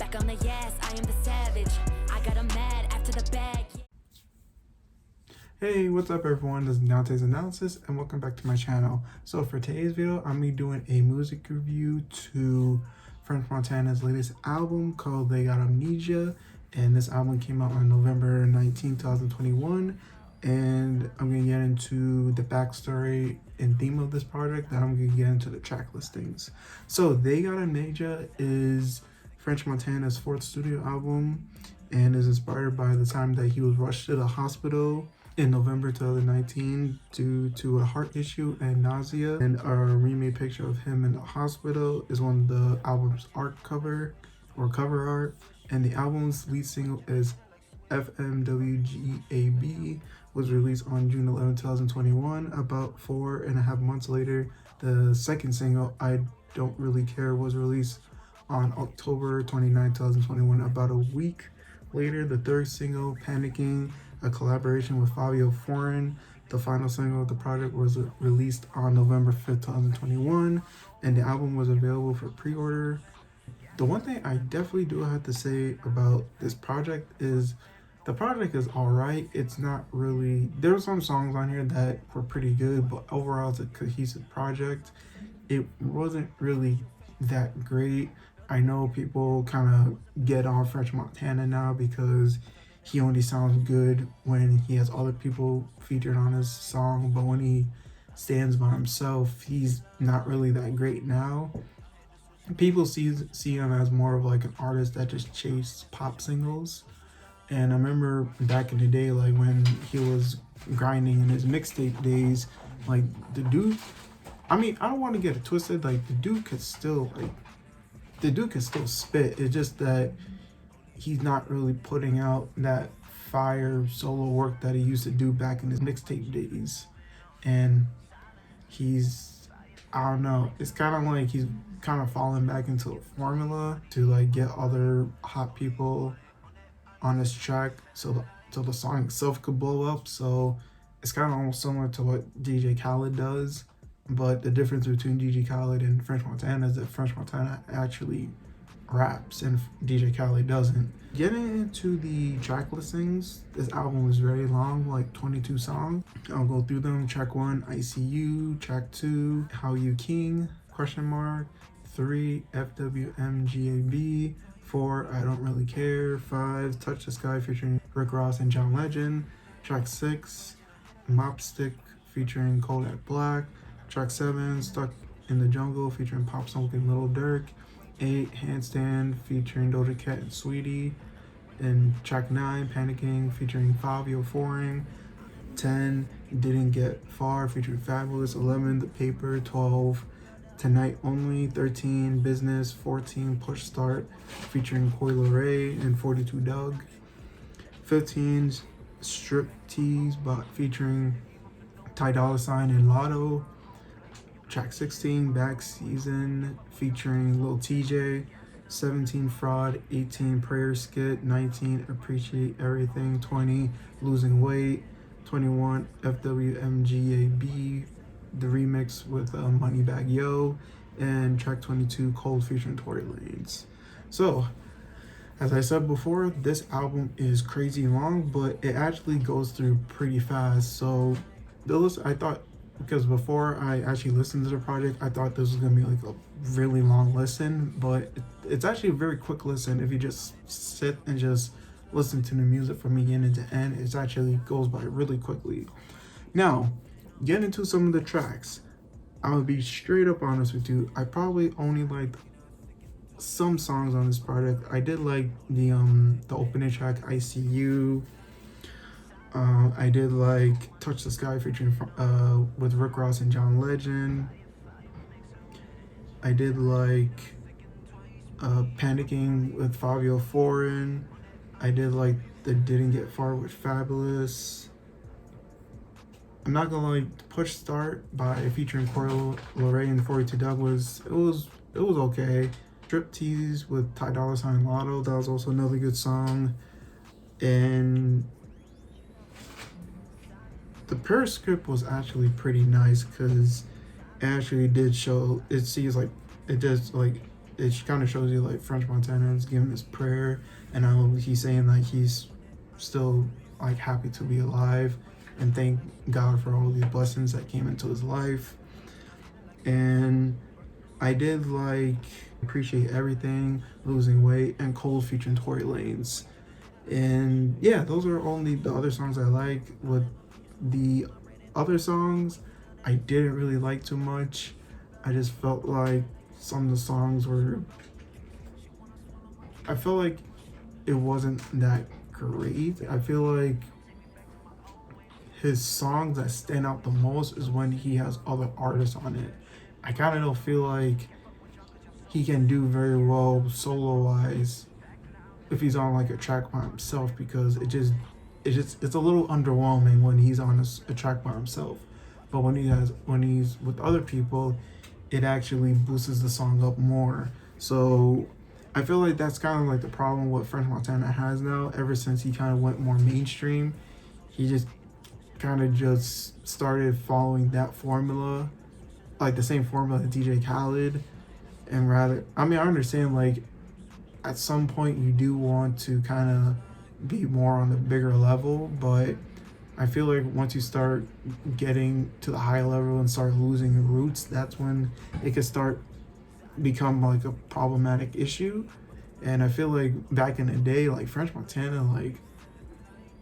Back on the yes, I am the savage. I got 'em mad after the bag. Hey, what's up everyone? This is Dante's Analysis and welcome back to my channel. So for today's video, I'm going to be doing a music review to French Montana's latest album called They Got Amnesia. And this album came out on November 19, 2021. And I'm going to get into the backstory and theme of this project. Then I'm going to get into the track listings. So They Got Amnesia is French Montana's fourth studio album and is inspired by the time that he was rushed to the hospital in November 2019 due to a heart issue and nausea. And a remade picture of him in the hospital is one of the album's art cover art. And the album's lead single is FMWGAB, was released on June 11, 2021. About 4.5 months later, the second single, I Don't Really Care, was released on October 29, 2021. About a week later, the third single, Panicking, a collaboration with Fabio Foreign, the final single of the project, was released on November 5th, 2021, and the album was available for pre-order. The one thing I definitely do have to say about this project is the project is alright. It's not really, there are some songs on here that were pretty good, but overall it's a cohesive project. It wasn't really that great. I know people kind of get on French Montana now because he only sounds good when he has other people featured on his song, but when he stands by himself, he's not really that great now. People see him as more of like an artist that just chased pop singles. And I remember back in the day, like when he was grinding in his mixtape days, like the dude, I mean, I don't want to get it twisted, like the dude could still spit. It's just that he's not really putting out that fire solo work that he used to do back in his mixtape days. And I don't know, it's kind of like he's kind of falling back into a formula to like get other hot people on his track so the song itself could blow up. So it's kind of almost similar to what DJ Khaled does, but the difference between DJ Khaled and French Montana is that French Montana actually raps and DJ Khaled doesn't. Getting into the track listings, this album is very long, like 22 songs. I'll go through them. Track 1, ICU. Track 2, How You King, ? 3, FWMGAB. 4, I Don't Really Care. 5, Touch the Sky featuring Rick Ross and John Legend. Track 6, Mopstick featuring Kodak Black. Track 7, Stuck in the Jungle featuring Pop Smoke and Lil Durk. 8, Handstand featuring Doja Cat and Sweetie. And track 9, Panicking featuring Fabio Foreign. 10, Didn't Get Far featuring Fabulous. 11, The Paper. 12, Tonight Only. 13, Business. 14, Push Start featuring Coi Leray and 42 Doug. 15, Strip Tease featuring Ty Dolla $ign and Lotto. Track 16, Back Season featuring Lil TJ. 17, Fraud. 18, Prayer Skit. 19, Appreciate Everything. 20, Losing Weight. 21, FWMGAB, the remix with Moneybagg Yo. And track 22, Cold featuring Tory Lanez. So, as I said before, this album is crazy long, but it actually goes through pretty fast. So, I thought, because before I actually listened to the project, I thought this was going to be like a really long listen, but it's actually a very quick listen. If you just sit and just listen to the music from beginning to end, it actually goes by really quickly. Now, getting into some of the tracks, I'll be straight up honest with you, I probably only liked some songs on this project. I did like the opening track, ICU. I did like Touch the Sky featuring with Rick Ross and John Legend. I did like Panicking with Fabio Foreign. I did like the Didn't Get Far with Fabulous. I'm not gonna lie, Push Start by featuring Coi Leray and 42 Doug was okay. Strip Tease with Ty Dolla $ign Lotto, that was also another good song. And the Periscript was actually pretty nice because it actually did show, it seems like it does like it kind of shows you like French Montana is giving this prayer, and he's saying like he's still like happy to be alive and thank God for all these blessings that came into his life. And I did like appreciate everything, losing weight, and Cold featuring Tory Lanez. And yeah, those are only the other songs I like. With the other songs, I didn't really like too much. I just felt like some of the songs were, I felt like it wasn't that great. I feel like his songs that stand out the most is when he has other artists on it. I kind of don't feel like he can do very well solo wise if he's on like a track by himself, because it's a little underwhelming when he's on a track by himself. But when he's with other people, it actually boosts the song up more. So I feel like that's kind of like the problem what French Montana has now. Ever since he kind of went more mainstream, he just kind of just started following that formula, like the same formula that DJ Khaled. And rather, I mean, I understand like at some point you do want to kind of be more on the bigger level, but I feel like once you start getting to the high level and start losing your roots, that's when it could start become like a problematic issue. And I feel like back in the day, like French Montana, like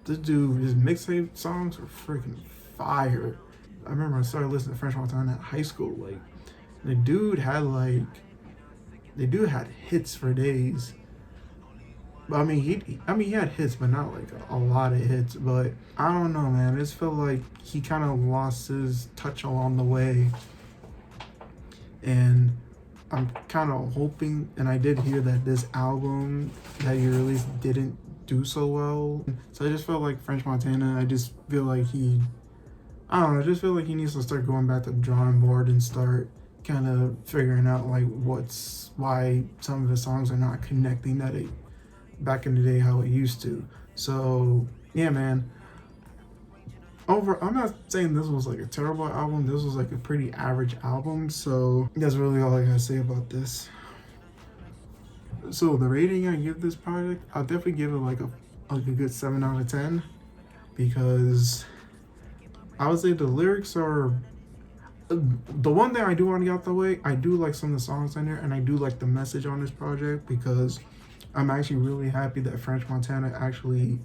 this dude, his mixtape songs were freaking fire. I remember I started listening to French Montana in high school. Like the dude had hits for days. But I mean, he had hits, but not like a lot of hits. But I don't know, man. I just feel like he kind of lost his touch along the way. And I'm kind of hoping, and I did hear that this album that he released didn't do so well. So I just felt like French Montana, I just feel like he needs to start going back to the drawing board and start kind of figuring out like why some of his songs are not connecting that back in the day how it used to. So yeah, man. I'm not saying this was like a terrible album. This was like a pretty average album. So that's really all I gotta say about this. So the rating I give this project, I'll definitely give it like a good 7 out of 10, because I would say the lyrics are the one thing I do want to get out the way. I do like some of the songs on there, and I do like the message on this project, because I'm actually really happy that French Montana actually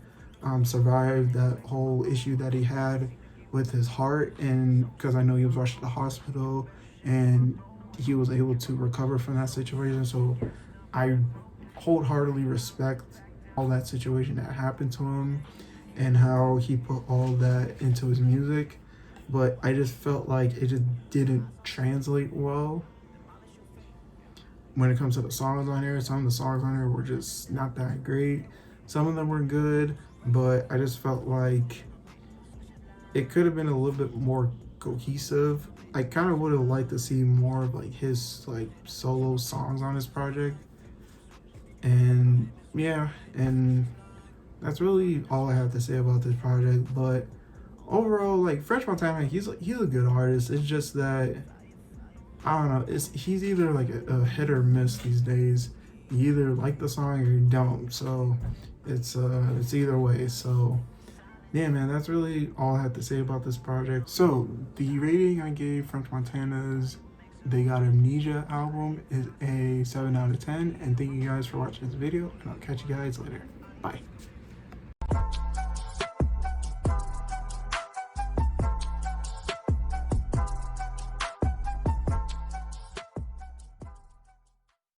survived that whole issue that he had with his heart, and because I know he was rushed to the hospital and he was able to recover from that situation. So I wholeheartedly respect all that situation that happened to him and how he put all that into his music. But I just felt like it just didn't translate well when it comes to the songs on here. Some of the songs on here were just not that great. Some of them were good, but I just felt like it could have been a little bit more cohesive. I kind of would have liked to see more of like his like solo songs on this project. And yeah, and that's really all I have to say about this project. But overall, like French Montana, he's a good artist. It's just that I don't know. He's either like a hit or miss these days. You either like the song or you don't. So it's either way. So yeah, man, that's really all I have to say about this project. So the rating I gave French Montana's They Got Amnesia album is a 7 out of 10. And thank you guys for watching this video, and I'll catch you guys later. Bye.